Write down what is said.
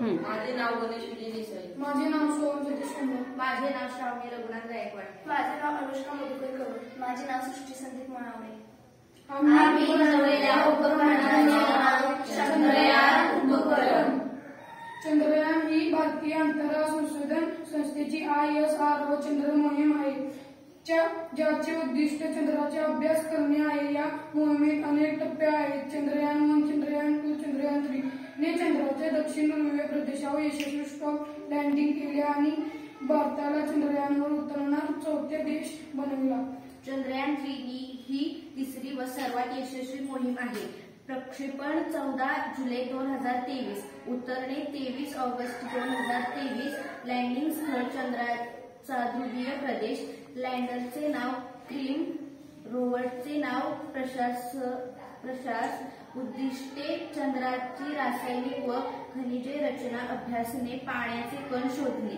माझे नाव गणेश विजय देसाई. माझे नाव सोहम सतीश कुंभार. माझे नाव श्रावणी रघुनाथ गायकवाड. माझे नाव अनुष्का मधुकर कवळ. माझे नाव सृष्टी संदीप मळावडे. आम्ही बनवलेल्या उपकरणाचे नाव चंद्रयान उपकरण. चंद्रयान ही भारतीय अंतराळ संशोधन संस्थेची ISRO चंद्र मोहीम आहे, ज्याचे उद्दिष्ट चंद्राचा अभ्यास करणे आहे. या मोहिमेत अनेक टप्पे आहेत. चंद्रयान 1, चंद्रयान 2, चंद्रयान 3 ने चंद्राच्या दक्षिण ध्रुवीय प्रदेशावर यशस्वी सॉफ्ट लँडिंग केले आणि भारताला चंद्रयानावर उतरणार चौथा देश बनविला. चंद्रयान 3 ही तिसरी व सर्वात यशस्वी मोहीम आहे. प्रक्षेपण 14 जुलै 2023, उतरणे 23 ऑगस्ट 2023, लँडिंग स्थळ चंद्राचा ध्रुवीय प्रदेश. लँडरचे नाव क्रीम, रोव्हरचे नाव प्रशास. उद्दिष्टे चंद्राची रासायनिक व खनिजे रचना अभ्यासणे, पाण्याचे कण शोधणे.